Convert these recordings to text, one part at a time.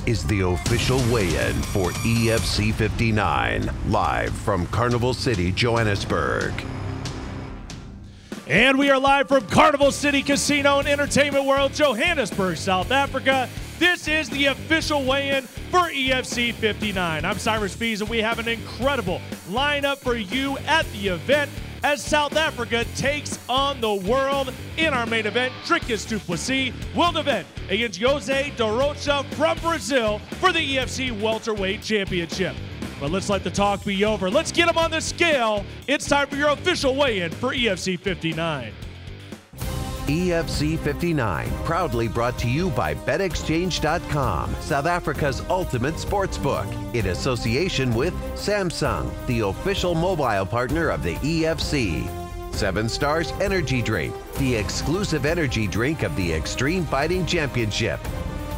is the official weigh-in for EFC 59, live from Carnival City, Johannesburg. And we are live from Carnival City Casino and Entertainment World, Johannesburg, South Africa. This is the official weigh-in for EFC 59. I'm Cyrus Fees, and we have an incredible lineup for you at the event as South Africa takes on the world. In our main event, Dricus du Plessis will defend against Jose de Rocha from Brazil for the EFC Welterweight Championship. But let's let the talk be over. Let's get him on the scale. It's time for your official weigh-in for EFC 59. EFC 59, proudly brought to you by BetExchange.com, South Africa's ultimate sportsbook, in association with Samsung, the official mobile partner of the EFC. 7 Stars Energy Drink, the exclusive energy drink of the Extreme Fighting Championship.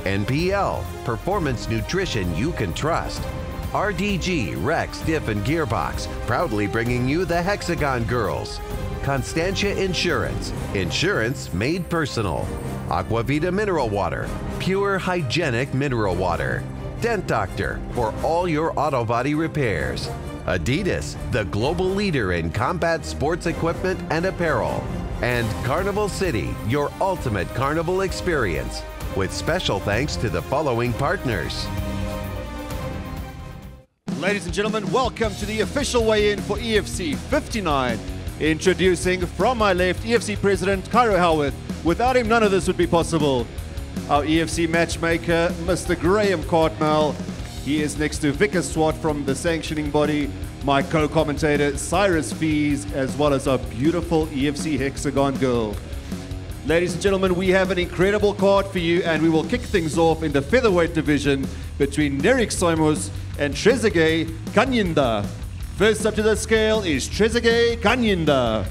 NPL, performance nutrition you can trust. RDG, Rex, Diff, and Gearbox, proudly bringing you the Hexagon Girls. Constantia Insurance, insurance made personal. Aquavita Mineral Water, pure hygienic mineral water. Dent Doctor, for all your auto body repairs. Adidas, the global leader in combat sports equipment and apparel. And Carnival City, your ultimate carnival experience. With special thanks to the following partners. Ladies and gentlemen, welcome to the official weigh-in for EFC 59. Introducing from my left, EFC President Cairo Howarth. Without him, none of this would be possible. Our EFC matchmaker, Mr. Graham Cartmel. He is next to Vickers Swart from the sanctioning body. My co-commentator, Cyrus Fees, as well as our beautiful EFC Hexagon girl. Ladies and gentlemen, we have an incredible card for you, and we will kick things off in the featherweight division between Nerik Simos and Trezeguet Kanyinda. First up to the scale is Trezeguet Kanyinda.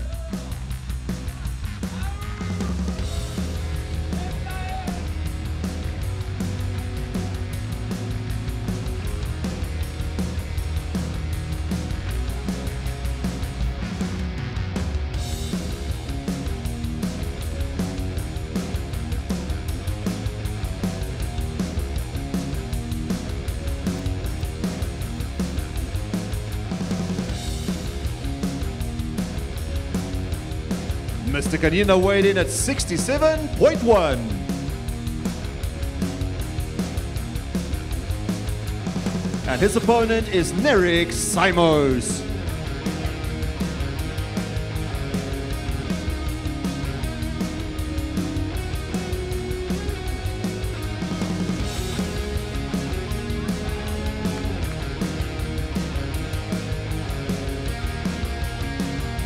Mr. Kanyinda weighed in at 67.1. And his opponent is Nerik Simos.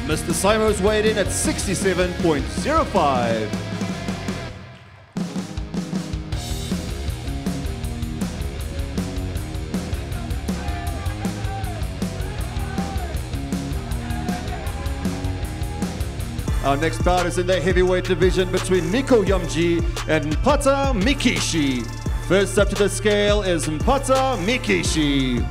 Mr. Simos weighed in at 67.05. Our next bout is in the heavyweight division between Nico Yamji and Mpata Mikishi. First up to the scale is Mpata Mikishi.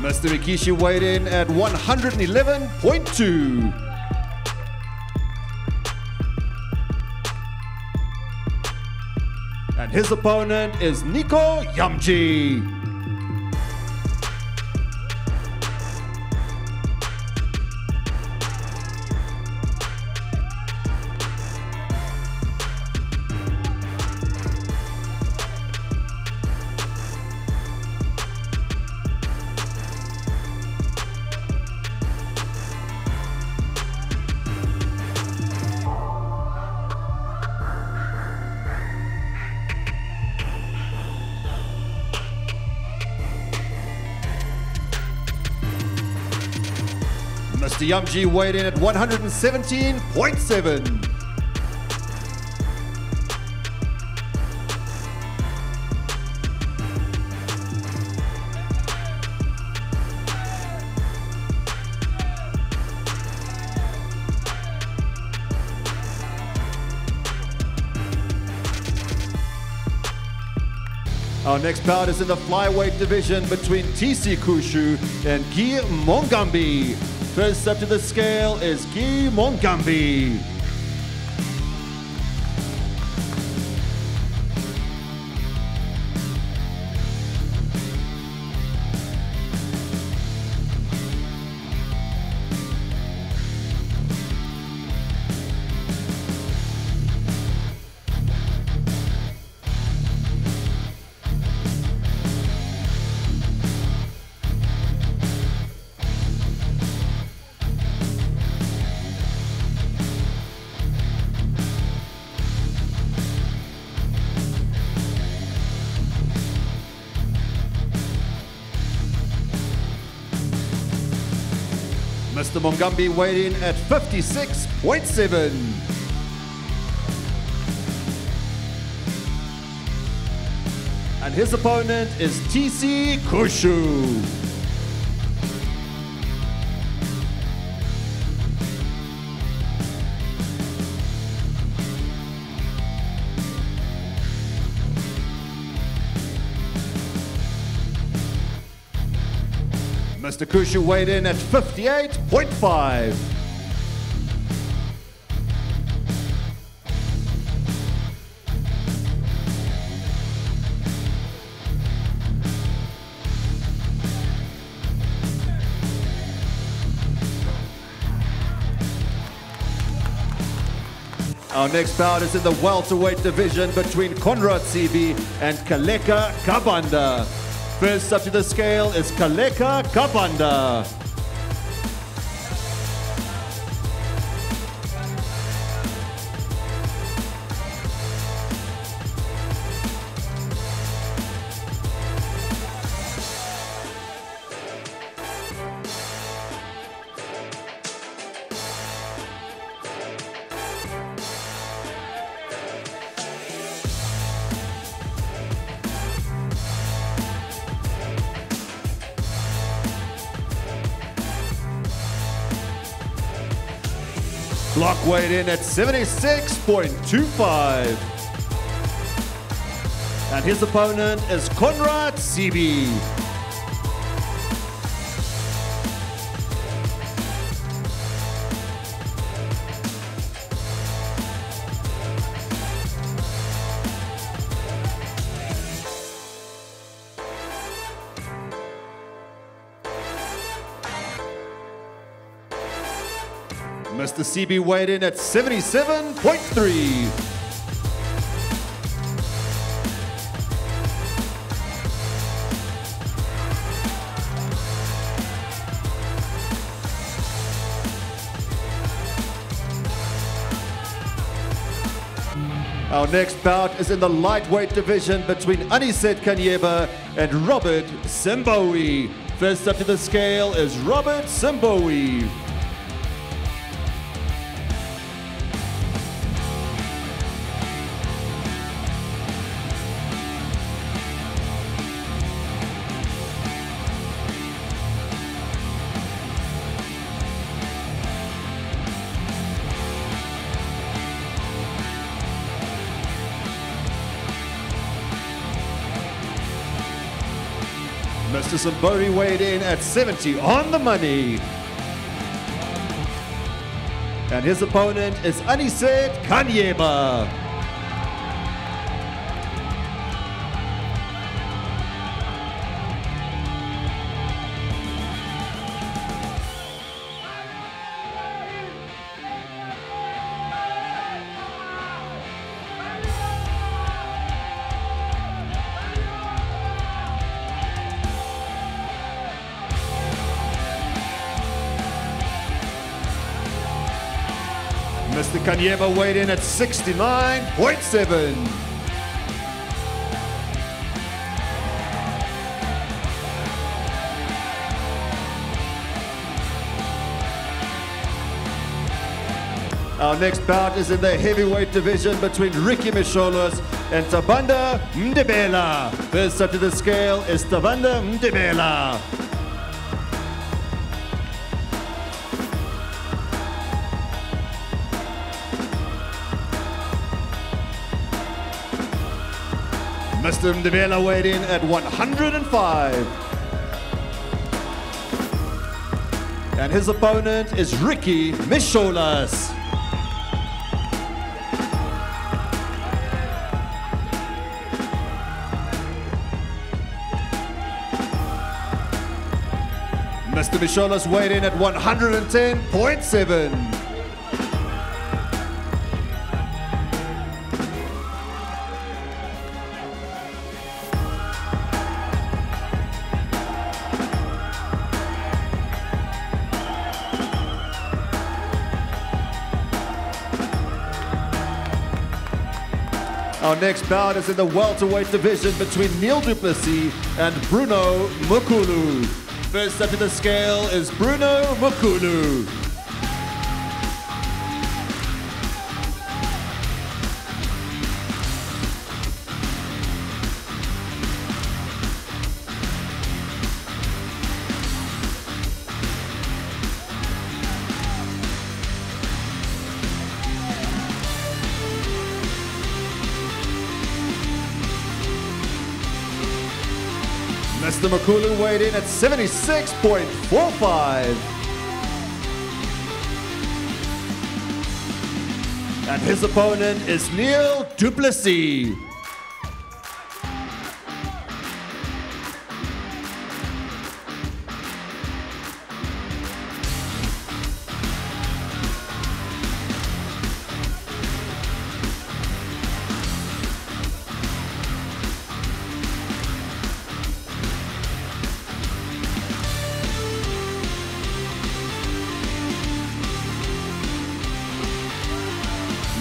Mr. Mikishi weighed in at 111.2. And his opponent is Nico Yamji. Mr. Yamji weighed in at 117.7. Our next bout is in the flyweight division between TC Kushu and Guy Mongambi. First up to the scale is Guy Mongambi. Mr. Mongambi weighed in at 56.7. And his opponent is TC Kushu. Mr. Kushu weighed in at 58.5. Our next bout is in the welterweight division between Conrad Sibi and Kaleka Kabanda. First up to the scale is Kaleka Kabanda. Block weighed in at 76.25. And his opponent is Conrad Sibi. Mr. Sibi weighed in at 77.3. Our next bout is in the lightweight division between Aniset Kanyeba and Robert Simbowi. First up to the scale is Robert Simbowi. Mr. Simbori weighed in at 70 on the money. And his opponent is Aniset Kanyeba. Mr. Kanyeba weighed in at 69.7. Our next bout is in the heavyweight division between Ricky Misholos and Tabanda Mdebela. First up to the scale is Tabanda Mdebela. Mr. Ndebela weighed in at 105. And his opponent is Ricky Misholas. Mr. Misholas weighed in at 110.7. Our next bout is in the welterweight division between Neil du Plessis and Bruno Mukulu. First up to the scale is Bruno Mukulu. Mr. Mukulu weighed in at 76.45. And his opponent is Neil du Plessis.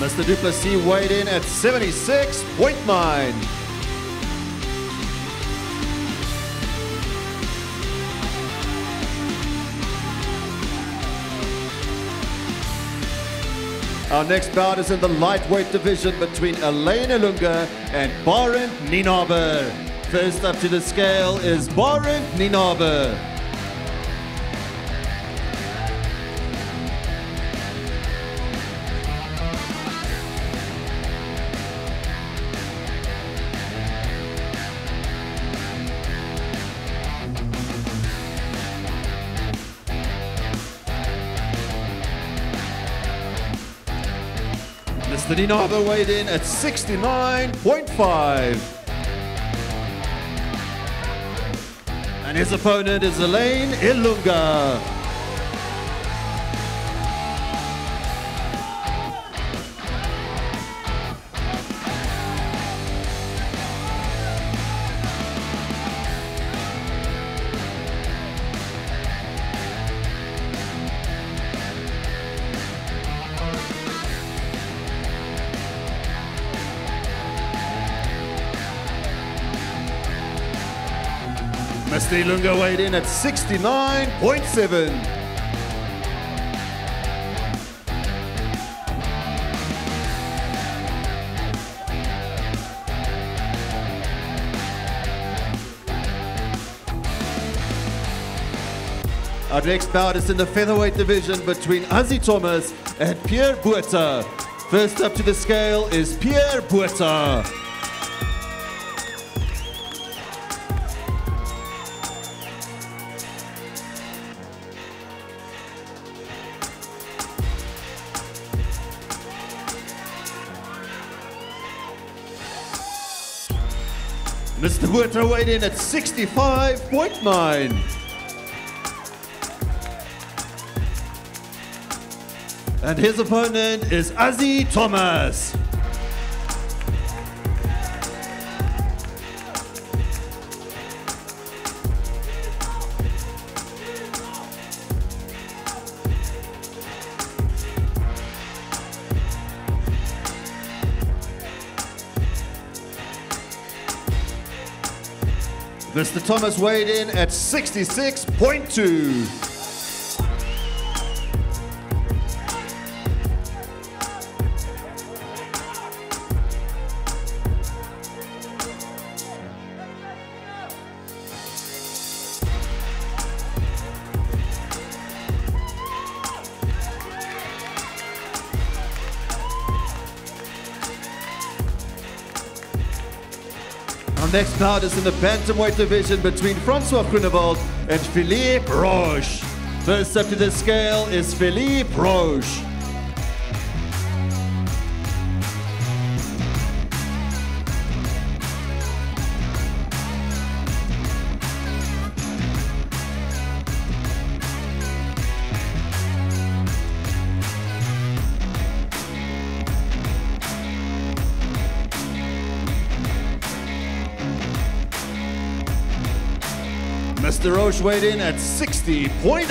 Mr. du Plessis weighed in at 76.9. Our next bout is in the lightweight division between Elaine Ilunga and Barend Nienaber. First up to the scale is Barend Nienaber. Mr. Nienaber weighed in at 69.5. And his opponent is Elaine Ilunga. Mr. Ilunga weighed in at 69.7. Our next bout is in the featherweight division between Ozzy Thomas and Pierre Botha. First up to the scale is Pierre Botha. Mr. Botha weighed in at 65.9. And his opponent is Ozzy Thomas. Mr. Thomas weighed in at 66.2. next bout is in the bantamweight division between Francois Groenewald and Philippe Roche. First up to the scale is Philippe Roche. Mr. Roche weighed in at 60.8.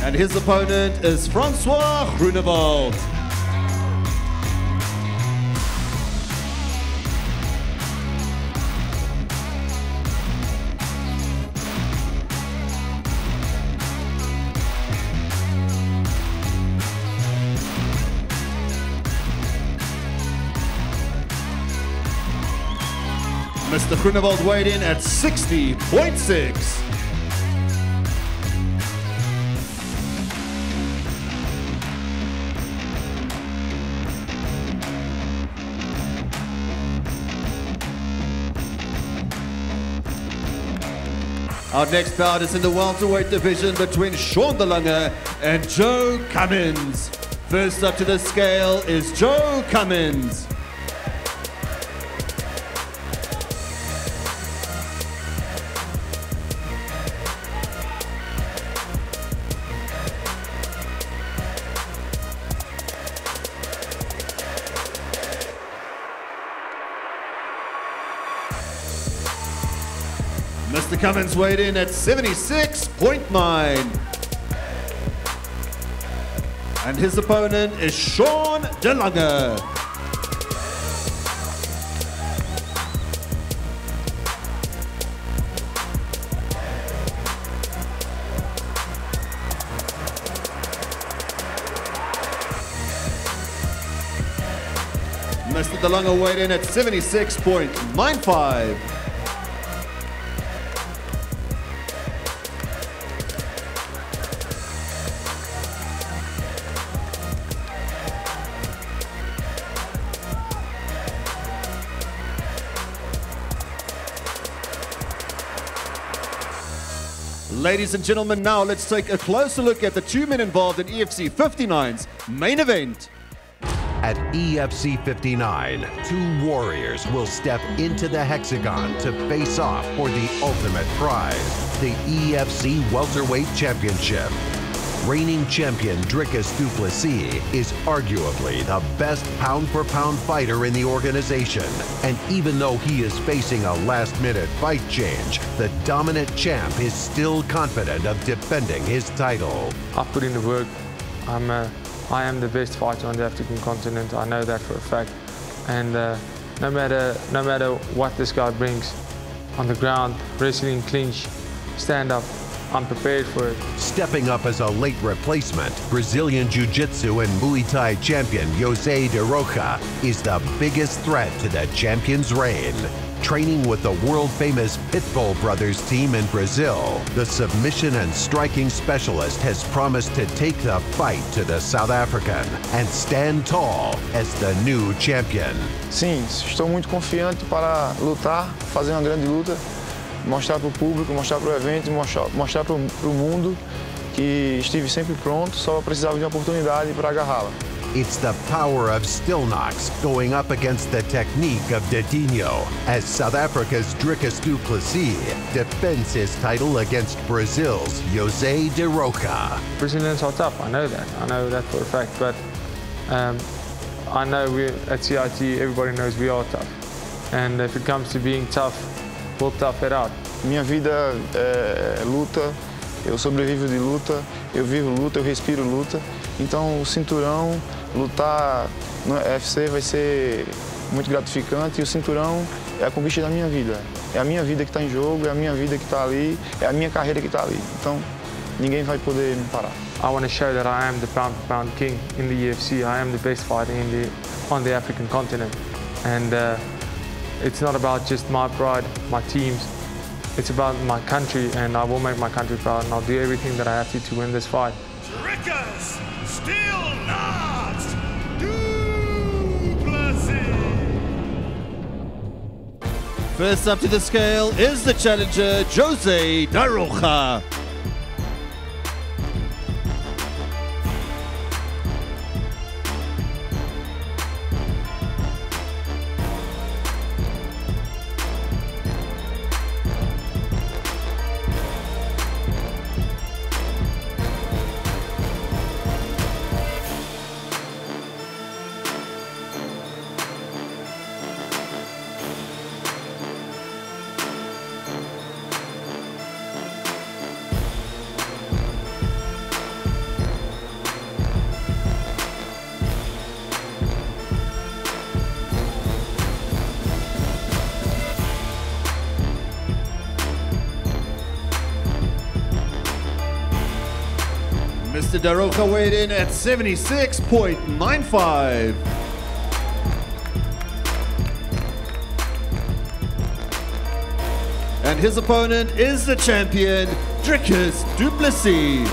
And his opponent is Francois Groenewald. Mr. Groenewald weighed in at 60.6. Our next bout is in the welterweight division between Sean de Lange and Joe Cummins. First up to the scale is Joe Cummins. Mr. Cummins weighed in at 76.9. And his opponent is Sean de Lange. Mr. de Lange weighed in at 76.95. Ladies and gentlemen, now let's take a closer look at the two men involved in EFC 59's main event. At EFC 59, two warriors will step into the hexagon to face off for the ultimate prize, the EFC Welterweight Championship. Reigning champion Dricus du Plessis is arguably the best pound-for-pound fighter in the organization. And even though he is facing a last-minute fight change, the dominant champ is still confident of defending his title. I put in the work. I am the best fighter on the African continent. I know that for a fact. And no matter what this guy brings on the ground, wrestling, clinch, stand up, I'm prepared for it. Stepping up as a late replacement, Brazilian Jiu-Jitsu and Muay Thai champion Jose de Rocha is the biggest threat to the champion's reign. Training with the world-famous Pitbull Brothers team in Brazil, the submission and striking specialist has promised to take the fight to the South African and stand tall as the new champion. Sim, estou muito confiante para lutar, fazer uma grande luta, mostrar para o público, mostrar para o evento, mostrar para o mundo que estive sempre pronto, só precisava de uma oportunidade para agarrá-la. It's the power of still knocks going up against the technique of Dedinho as South Africa's Dricus du Plessis defends his title against Brazil's Jose de Rocha. Brazilians are tough, I know that for a fact, but I know we at CIT, everybody knows we are tough. And if it comes to being tough, we'll tough it out. Minha vida é luta, eu sobrevivo de luta, eu vivo luta, eu respiro luta. Então o cinturão, lutar no EFC vai ser muito gratificante e o cinturão é a conquista da minha vida. É a minha vida que está em jogo, é a minha vida que está ali, é a minha carreira que está ali. Então ninguém vai poder me parar. I want to show that I am the pound-for-pound king in the EFC. I am the best fighter on the African continent. And it's not about just my pride, my teams. It's about my country, and I will make my country proud, and I'll do everything that I have to win this fight. Drickus still not Duplessis. First up to the scale is the challenger, Jose Da Rocha. Mr. Da Rocha weighed in at 76.95. And his opponent is the champion, Drickus Duplessis.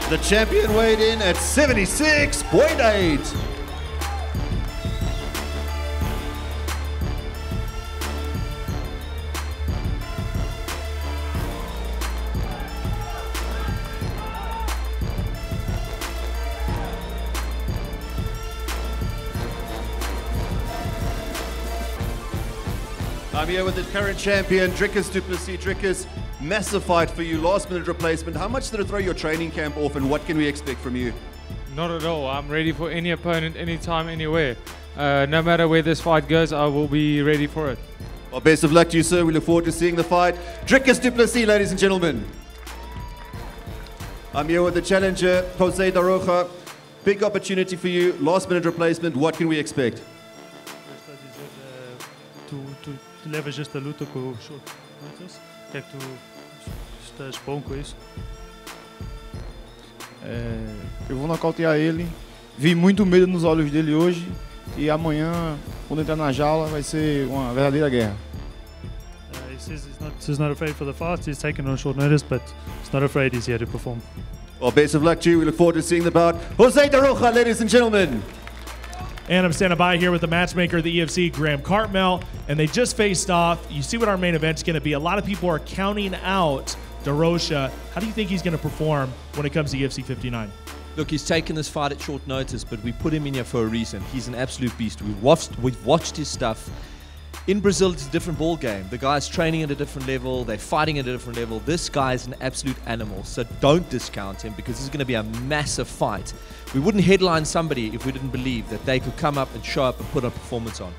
The champion weighed in at 76.8. I'm here with the current champion, Drickus Duplessis. Drickus, massive fight for you, last minute replacement. How much did it throw your training camp off, and what can we expect from you? Not at all. I'm ready for any opponent, anytime, anywhere. No matter where this fight goes, I will be ready for it. Well, best of luck to you, sir. We look forward to seeing the fight. Drickus Duplessis, ladies and gentlemen. I'm here with the challenger, Jose Da Rocha. Big opportunity for you, last minute replacement. What can we expect? Tu levas esta luta com short notice? O que é que tu estás bom com isso? Eu vou nocautear ele. Vi muito medo nos olhos dele hoje. E amanhã, quando entrar na jaula, vai ser uma verdadeira guerra. He says he's not afraid for the fight. He's taken on short notice, but he's not afraid. He's here to perform. Well, best of luck to you. We look forward to seeing the bout. Jose Da Rocha, ladies and gentlemen. And I'm standing by here with the matchmaker of the EFC, Graham Cartmel, and they just faced off. You see what our main event's going to be. A lot of people are counting out Da Rocha. How do you think he's going to perform when it comes to EFC 59? Look, he's taken this fight at short notice, but we put him in here for a reason. He's an absolute beast. We've watched his stuff. In Brazil, it's a different ball game. The guy's training at a different level. They're fighting at a different level. This guy is an absolute animal. So don't discount him, because this is going to be a massive fight. We wouldn't headline somebody if we didn't believe that they could come up and show up and put a performance on.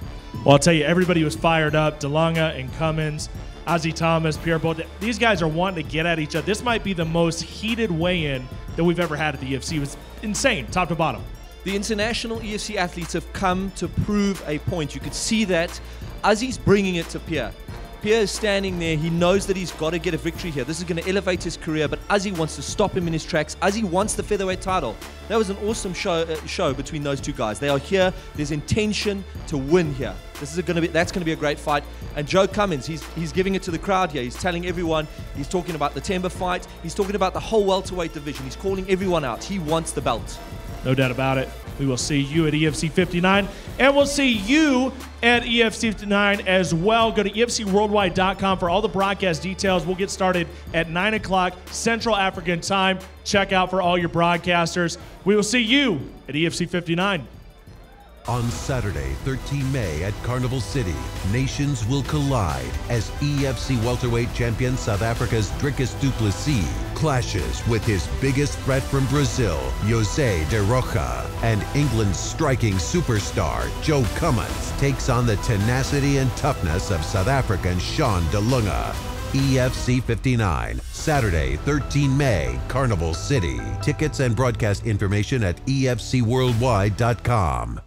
Well, I'll tell you, everybody was fired up. DeLonga and Cummins, Ozzy Thomas, Pierre Bolt. These guys are wanting to get at each other. This might be the most heated weigh-in that we've ever had at the EFC. It was insane, top to bottom. The international EFC athletes have come to prove a point. You could see that. Ozzy's bringing it to Pierre. Pierre is standing there. He knows that he's got to get a victory here. This is going to elevate his career, but Ozzy wants to stop him in his tracks. Ozzy wants the featherweight title. That was an awesome show between those two guys. They are here. There's intention to win here. That's going to be a great fight. And Joe Cummins, he's giving it to the crowd here. He's telling everyone. He's talking about the Timber fight. He's talking about the whole welterweight division. He's calling everyone out. He wants the belt. No doubt about it. We will see you at EFC 59, and we'll see you at EFC 59 as well. Go to EFCworldwide.com for all the broadcast details. We'll get started at 9 o'clock Central African time. Check out for all your broadcasters. We will see you at EFC 59. On Saturday, 13 May at Carnival City, nations will collide as EFC welterweight champion South Africa's Dricus du Plessis clashes with his biggest threat from Brazil, José de Rocha, and England's striking superstar, Joe Cummins, takes on the tenacity and toughness of South African Sean de Lunga. EFC 59, Saturday, 13 May, Carnival City. Tickets and broadcast information at efcworldwide.com.